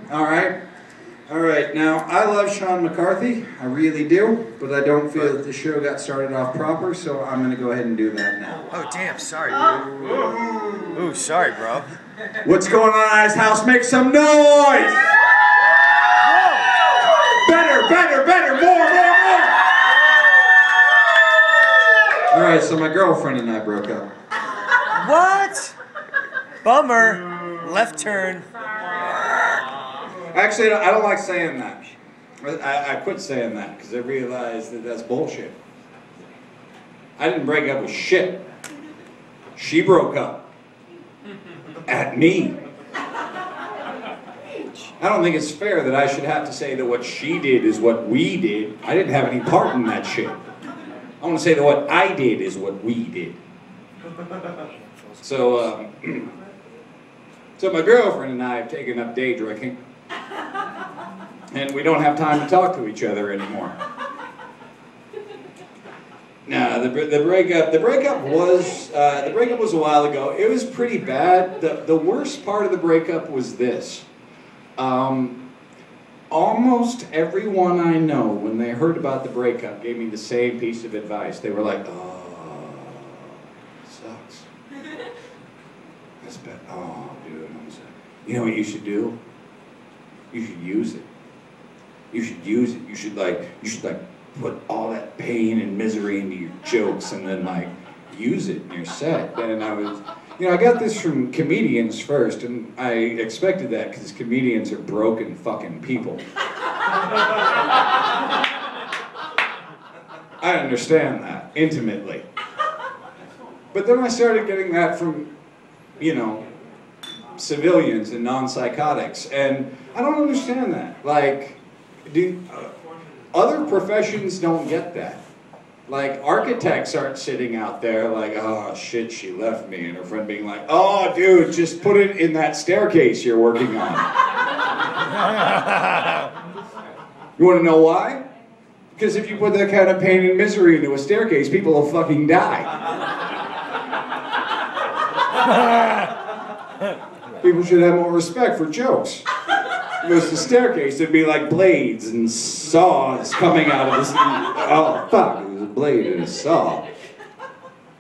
All right. All right. Now, I love Sean McCarthy. I really do. But I don't feel that the show got started off proper, so I'm going to go ahead and do that now. Oh, damn. Sorry, dude. Ooh, sorry, bro. What's going on, Icehouse? Make some noise! Better, more! All right, so my girlfriend and I broke up. What? Bummer. Left turn. Actually, I don't like saying that. I quit saying that because I realized that that's bullshit. I didn't break up with shit. She broke up. At me. I don't think it's fair that I should have to say that what she did is what we did. I didn't have any part in that shit. I want to say that what I did is what we did. So, so my girlfriend and I have taken up day drinking. And we don't have time to talk to each other anymore. Nah, the breakup was a while ago. It was pretty bad. The worst part of the breakup was this. Almost everyone I know, when they heard about the breakup, gave me the same piece of advice. They were like, "Oh, it sucks. That's bad. Oh, dude." You know what you should do? You should use it. You should use it. You should put all that pain and misery into your jokes and then use it in your set. And I got this from comedians first, and I expected that because comedians are broken fucking people. I understand that intimately. But then I started getting that from, civilians and non-psychotics, and I don't understand that. Other professions don't get that. Architects aren't sitting out there "Oh shit, she left me," and her friend being like, "Oh dude, just put it in that staircase you're working on." You want to know why? Because if you put that kind of pain and misery into a staircase, people will fucking die. People should have more respect for jokes. If it was the staircase, there'd be blades and saws coming out of this. Oh fuck, it was a blade and a saw.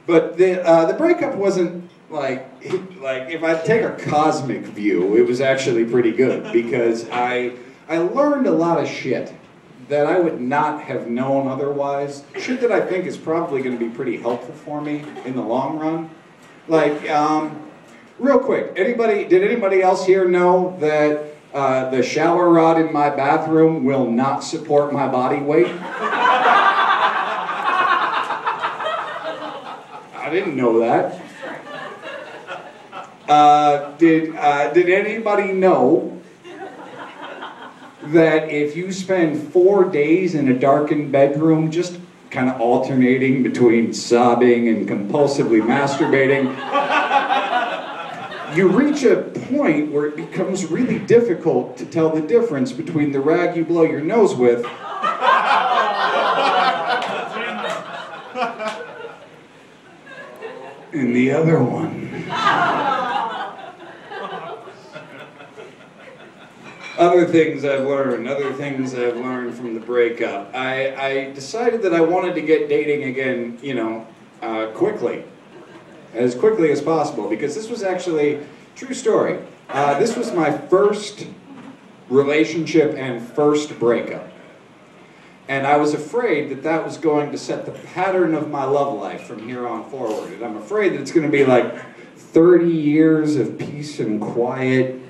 But the breakup wasn't if I take a cosmic view, it was actually pretty good because I learned a lot of shit that I would not have known otherwise. Shit that I think is probably going to be pretty helpful for me in the long run. Real quick, did anybody else here know that the shower rod in my bathroom will not support my body weight? I didn't know that. Did anybody know that if you spend 4 days in a darkened bedroom, just kind of alternating between sobbing and compulsively masturbating, you reach a point where it becomes really difficult to tell the difference between the rag you blow your nose with and the other one. Other things I've learned from the breakup. I decided that I wanted to get dating again, quickly. As quickly as possible, because this was actually, true story, this was my first relationship and first breakup. And I was afraid that that was going to set the pattern of my love life from here on forward. And I'm afraid that it's going to be 30 years of peace and quiet,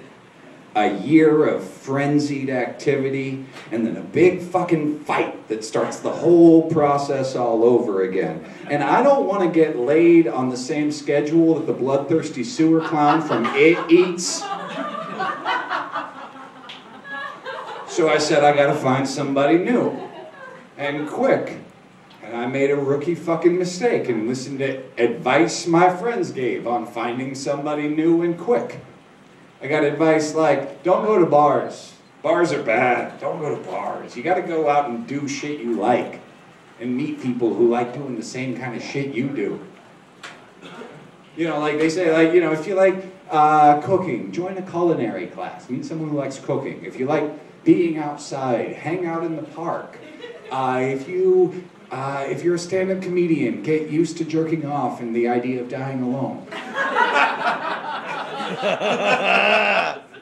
a year of frenzied activity, and then a big fucking fight that starts the whole process all over again. And I don't want to get laid on the same schedule that the bloodthirsty sewer clown from It eats. So I said, I gotta find somebody new. And quick. And I made a rookie fucking mistake and listened to advice my friends gave on finding somebody new and quick. I got advice don't go to bars. Bars are bad. Don't go to bars. You gotta go out and do shit you like. And meet people who like doing the same kind of shit you do. They say, if you like Cooking. Join a culinary class. Meet someone who likes cooking. If you like being outside, hang out in the park. If you're a stand-up comedian, get used to jerking off and the idea of dying alone.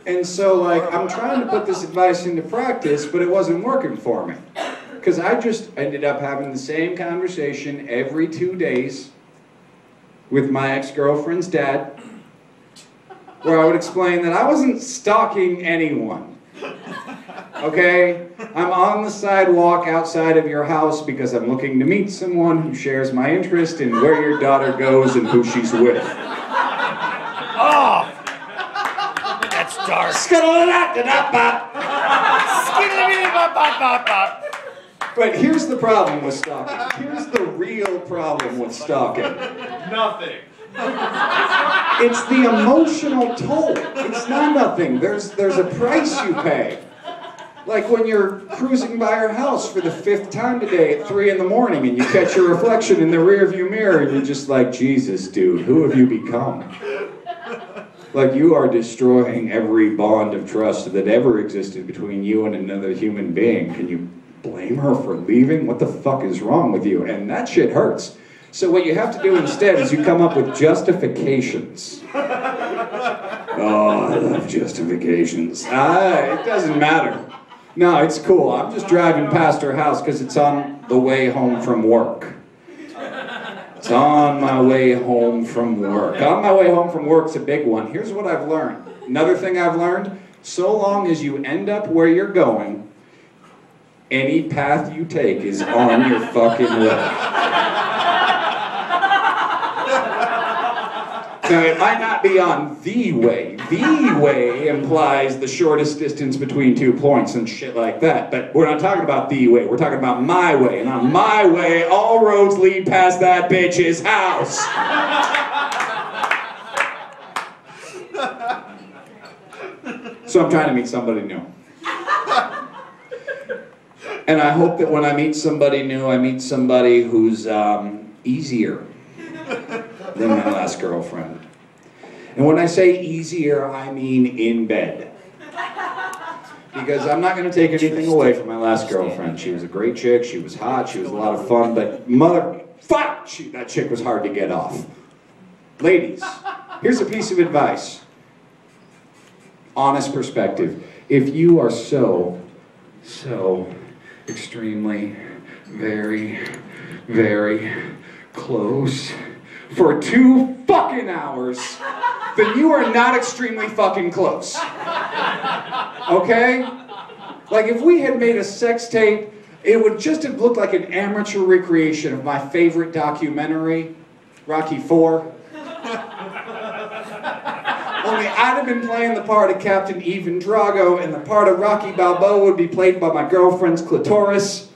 And so, like, I'm trying to put this advice into practice, but it wasn't working for me. Because I just ended up having the same conversation every 2 days with my ex-girlfriend's dad, where I would explain that I wasn't stalking anyone. Okay? I'm on the sidewalk outside of your house because I'm looking to meet someone who shares my interest in where your daughter goes and who she's with. Oh! That's dark. But here's the problem with stalking. Here's the real problem with stalking. Nothing. It's the emotional toll. It's not nothing. There's a price you pay. Like when you're cruising by your house for the 5th time today at 3 in the morning and you catch your reflection in the rearview mirror and you're just like, Jesus, dude, who have you become? Like you are destroying every bond of trust that ever existed between you and another human being. Can you blame her for leaving? What the fuck is wrong with you? And that shit hurts. So what you have to do instead is you come up with justifications. Oh, I love justifications. It doesn't matter. No, it's cool. I'm just driving past her house because it's on the way home from work. It's on my way home from work. On my way home from work's a big one. Here's what I've learned. Another thing I've learned, so long as you end up where you're going, any path you take is on your fucking way. Now, it might not be on the way. The way implies the shortest distance between 2 points and shit like that. But we're not talking about the way. We're talking about my way. And on my way, all roads lead past that bitch's house. So I'm trying to meet somebody new. And I hope that when I meet somebody new, I meet somebody who's easier than my last girlfriend. And when I say easier, I mean in bed. Because I'm not going to take anything away from my last girlfriend. She was a great chick, she was hot, she was a lot of fun, but motherfuck, that chick was hard to get off. Ladies, here's a piece of advice. Honest perspective. If you are so extremely, very close for 2 fucking hours, then you are not extremely fucking close. Okay? Like if we had made a sex tape, it would just have looked like an amateur recreation of my favorite documentary, Rocky IV. Only I'd have been playing the part of Captain Ivan Drago, and the part of Rocky Balboa would be played by my girlfriend's clitoris.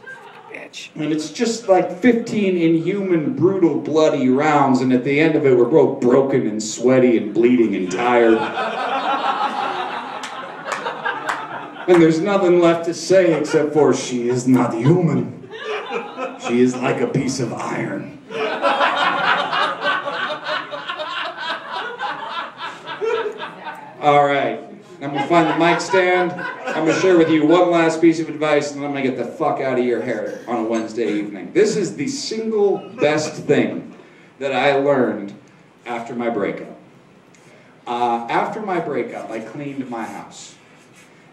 And it's just like 15 inhuman, brutal, bloody rounds, and at the end of it, we're both broken and sweaty and bleeding and tired. And there's nothing left to say except for, she is not human. She is like a piece of iron. All right, I'm gonna find the mic stand. I'm gonna share with you one last piece of advice, and then I'm gonna get the fuck out of your hair on a Wednesday evening. This is the single best thing that I learned after my breakup. After my breakup, I cleaned my house.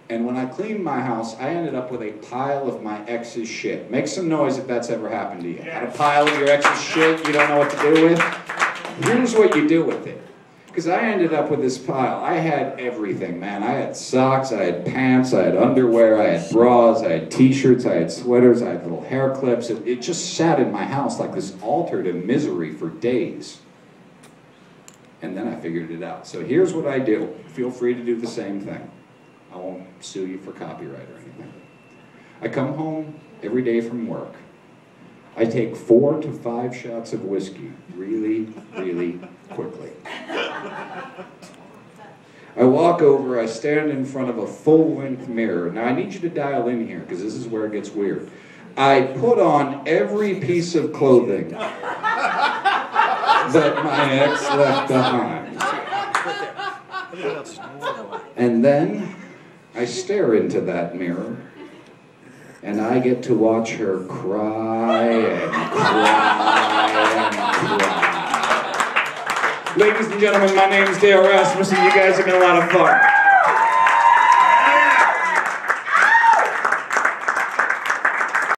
And when I cleaned my house, I ended up with a pile of my ex's shit. Make some noise if that's ever happened to you. Had a pile of your ex's shit you don't know what to do with? Here's what you do with it. Because I ended up with this pile. I had everything, man. I had socks, I had pants, I had underwear, I had bras, I had t-shirts, I had sweaters, I had little hair clips. It just sat in my house like this altar to misery for days. And then I figured it out. So here's what I do. Feel free to do the same thing. I won't sue you for copyright or anything. I come home every day from work. I take 4 to 5 shots of whiskey really, really quickly. I walk over, I stand in front of a full-length mirror. Now I need you to dial in here because this is where it gets weird. I put on every piece of clothing that my ex left behind. And then I stare into that mirror, and I get to watch her cry and cry and cry. Ladies and gentlemen, my name is Dale Rasmussen. You guys have been a lot of fun.